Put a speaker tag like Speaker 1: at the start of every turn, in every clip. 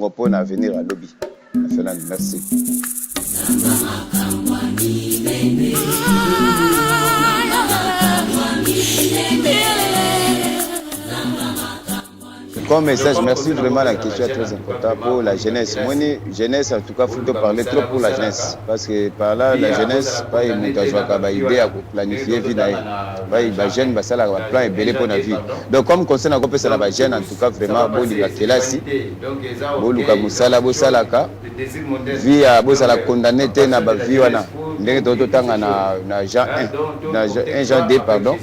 Speaker 1: Bongo pour venir à lobby. Merci. Comme message, merci vraiment, la question est très importante pour la jeunesse. Moi, jeunesse, en tout cas, il faut parler trop pour la jeunesse. Parce que par là, la jeunesse, pas une idée à planifier la vie. Pas une jeune, ça a un plan et belé pour la vie. Donc, comme conseil, on peut faire la jeune, en tout cas, vraiment, bon, il y a quelle assis. Bon, il y a Moussala, Bossalaka. Vie à Bossala condamné, na ba vie, wana. Ndenge toto tanga na Jean 1, na Jean 2, pardon.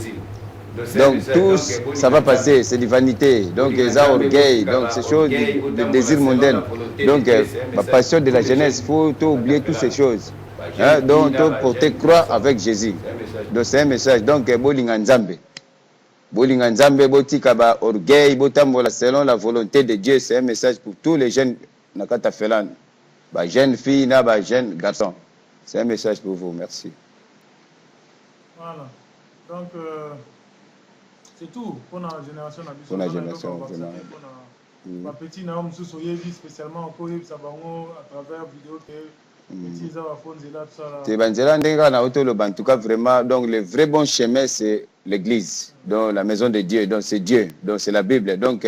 Speaker 1: Donc tous, ça va passer, c'est de vanité, donc les orgueil, donc ces choses, de désir mondain. Donc la passion de la jeunesse, il faut oublier toutes ces choses. Hein? Donc pour te croire avec Jésus. Donc c'est un message. Donc bolinga nzambe, botika ba orgueil, botambola selon la volonté de Dieu. C'est un message pour tous les jeunes nakata felan, ba jeunes filles, na ba jeunes garçons. C'est un message pour vous. Merci.
Speaker 2: Voilà. Donc c'est tout pour la génération.
Speaker 1: Pour la génération, vraiment.
Speaker 2: Ma petite Naom Soussoyevi, spécialement encore à travers vidéo que
Speaker 1: en tout cas, vraiment, donc le vrai bon chemin, c'est l'église, donc la maison de Dieu, donc c'est Dieu, donc c'est la Bible. Donc,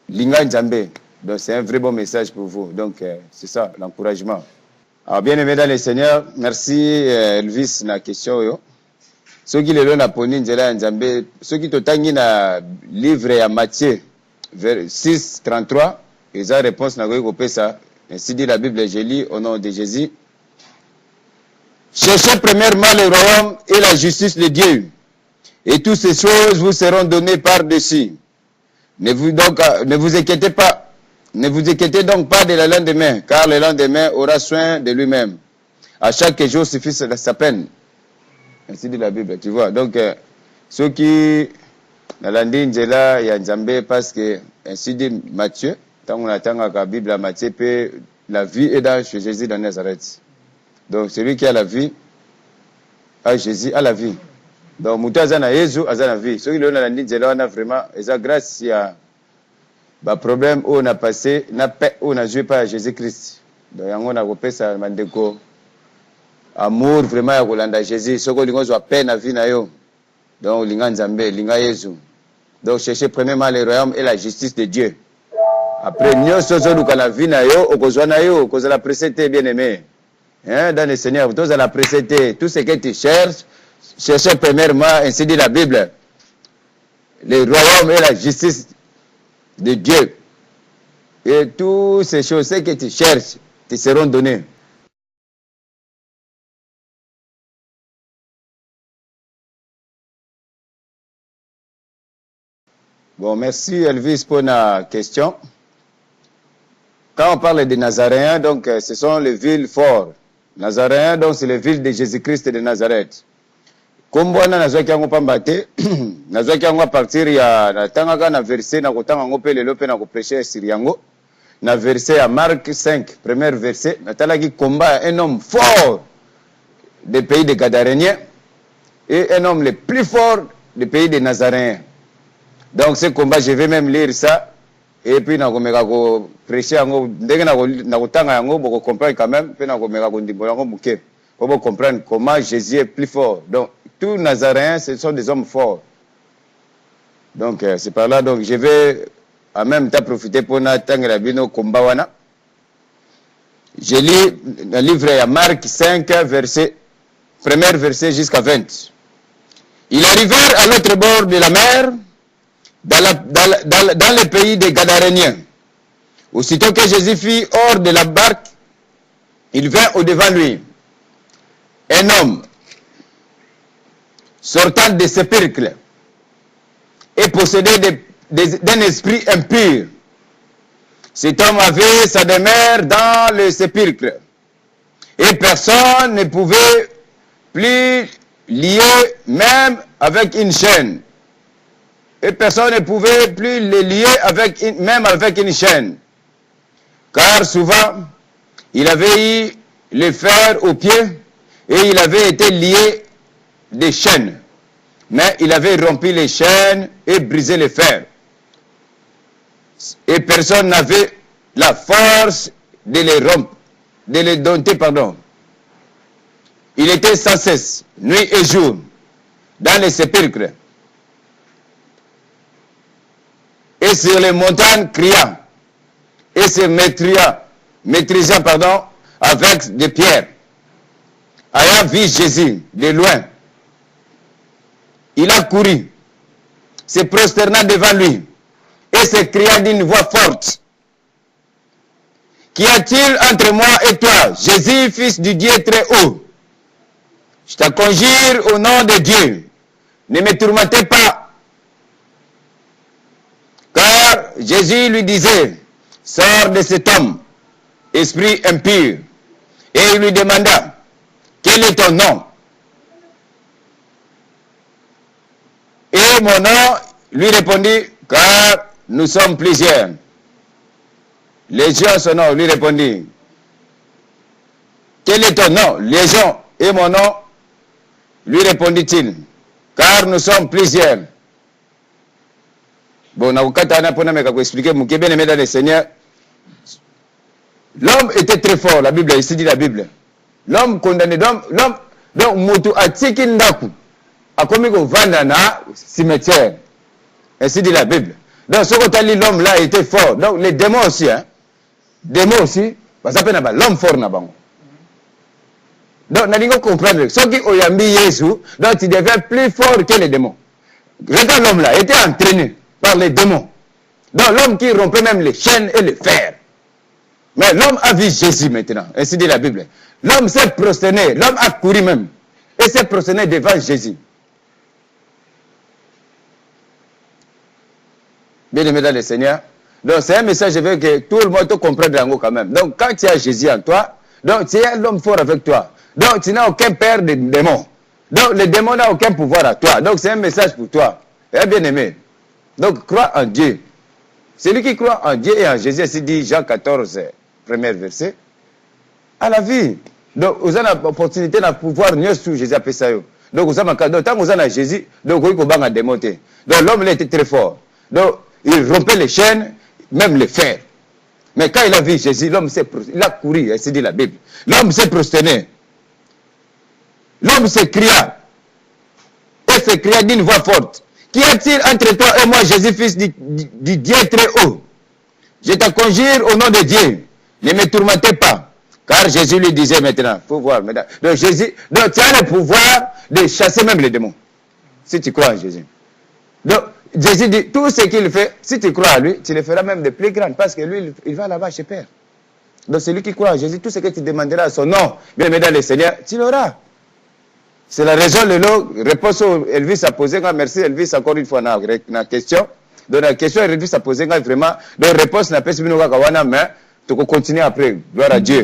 Speaker 1: Linga Nzambe, donc c'est un vrai bon message pour vous. Donc, c'est ça, l'encouragement. Alors, bien aimé dans les seigneurs, merci Elvis, la question. Yo. Ceux qui le na poni nzela nzambe, ceux qui totangi na livre à Matthieu 6:33, ils ont réponse na ko pesa. Ainsi dit la Bible, je lis au nom de Jésus. Cherchez premièrement le royaume et la justice de Dieu, et toutes ces choses vous seront données par-dessus. Ne vous inquiétez pas, ne vous inquiétez donc pas de la lendemain, car le lendemain aura soin de lui-même. À chaque jour suffit sa peine. Ainsi dit la Bible, tu vois. Donc, ceux qui n'alandi njela ya nzambe parce que ainsi dit Matthieu, tant on attend la Bible à Matthieu, la vie est dans chez Jésus dans Nazareth. Donc, celui qui a la vie, a Jésus, a la vie. Donc, Moutaza na Jésus, a la vie. Ceux qui l'ont alandi njela, on a vraiment, et ça grâce à le problème où on a passé, on a joué par Jésus-Christ. Donc, on a repéré ça, Mandeko. Amour vraiment ya kolanda Jésus soko lingo zo peine na vie na yo donc linga nzambe linga Yesu donc cherchez premièrement le royaume et la justice de Dieu après nyoso zo luka la vie na yo okozwa na yo kozala précédé bien aimé hein dans le Seigneur vous allez précédé tout ce que tu cherches cherchez premièrement ainsi dit la Bible le royaume et la justice de Dieu et toutes ces choses que tu cherches te seront données. Bon, merci Elvis pour la question. Quand on parle des Nazaréens, donc ce sont les villes fortes. Nazaréens, donc c'est les villes de Jésus-Christ de Nazareth. Comme on a dit pambate, nazo ki à partir ya na tangaka na verset na kotanga ngo pe lelo pe na ko prêcher sur yango. Na verset à Marc 5, premier verset, na talaki combat un homme fort des pays des Gadaréniens et un homme le plus fort des pays des Nazaréens. Donc ce combat, je vais même lire ça. Et puis, na komeka ko prêcher yango, ndenge na kotanga yango, boko comprendre quand même, puis na komeka ko ndimbo yango muke. Pour comprendre comment Jésus est plus fort. Donc, tous Nazaréens, ce sont des hommes forts. Donc, c'est par là. Donc, je vais en même temps profiter pour n'attendre la bino combat wana. Je lis le livre à Marc 5, premier verset jusqu'à 20. Ils arrivèrent à l'autre bord de la mer, dans le pays des Gadaréniens. Aussitôt que Jésus fut hors de la barque, il vint au-devant lui. Un homme sortant de sépulcre et possédé d'un esprit impur. Cet homme avait sa demeure dans le sépulcre et personne ne pouvait plus lier même avec une chaîne. Et personne ne pouvait plus les lier même avec une chaîne. Car souvent, il avait eu le fer aux pieds et il avait été lié des chaînes. Mais il avait rompu les chaînes et brisé les fers. Et personne n'avait la force de les rompre, de les dompter, pardon. Il était sans cesse, nuit et jour, dans les sépulcres, et sur les montagnes criant, et se maîtrisant, avec des pierres. Ayant vu Jésus de loin, il a couru, se prosterna devant lui, et s'écria d'une voix forte, qu'y a-t-il entre moi et toi, Jésus, fils du Dieu très haut? Je te conjure au nom de Dieu, ne me tourmentez pas. Car Jésus lui disait, sors de cet homme, esprit impur. Et il lui demanda, quel est ton nom? Et mon nom lui répondit, car nous sommes plusieurs. Légion, son nom, lui répondit, quel est ton nom? Légion, et mon nom, lui répondit-il, car nous sommes plusieurs. Bon, on a expliqué, mon bien aimé dans le Seigneur, l'homme était très fort, la Bible, ici dit la Bible. L'homme condamné, l'homme, donc, Motu a tiki ndaku, a commis au vandana, cimetière. Ainsi dit la Bible. Donc, ce qu'on dit, l'homme là était fort. Donc, les démons aussi, hein. Démons aussi, parce que l'homme fort n'a pas. Donc, nous devons comprendre. Ceux qui ont yambi Jésus, donc il devient plus fort que les démons. Regarde l'homme là, était entraîné par les démons. Donc, l'homme qui rompait même les chaînes et les fers. Mais l'homme a vu Jésus maintenant, ainsi dit la Bible. L'homme s'est prosterné, l'homme a couru même, et s'est prosterné devant Jésus. Bien aimé dans le Seigneur. Donc, c'est un message, je veux que tout le monde te comprenne quand même. Donc, quand tu as Jésus en toi, donc tu es l'homme fort avec toi. Donc, tu n'as aucun père de démons. Donc, le démon n'a aucun pouvoir à toi. Donc, c'est un message pour toi. Eh bien aimé. Donc, crois en Dieu. Celui qui croit en Dieu et en Jésus, c'est dit Jean 14, premier verset, à la vie. Donc, vous avez l'opportunité de pouvoir mieux sous Jésus appelle ça. Donc, vous avez tant que vous avez Jésus, donc vous pouvez démonter. Donc, l'homme il était très fort. Donc, il rompait les chaînes, même les fers. Mais quand il a vu Jésus, l'homme il a couru, ainsi dit la Bible. L'homme s'est prosterné. L'homme s'écria. Et s'écria d'une voix forte. Qu'y a-t-il entre toi et moi, Jésus, fils du Dieu très haut? Je te conjure au nom de Dieu, ne me tourmentez pas. Car Jésus lui disait maintenant, il faut voir maintenant. Donc Jésus, donc tu as le pouvoir de chasser même les démons. Si tu crois en Jésus. Donc Jésus dit, tout ce qu'il fait, si tu crois à lui, tu le feras même de plus grand. Parce que lui, il va là-bas chez Père. Donc celui qui croit en Jésus, tout ce que tu demanderas à son nom, bien aimé dans le Seigneur, tu l'auras. C'est la raison de l'eau, réponse où Elvis a posé, merci Elvis encore une fois dans la question. Donc la question Elvis a posé vraiment, donc réponse n'a pas si nous mais tu peux continuer après, gloire à Dieu.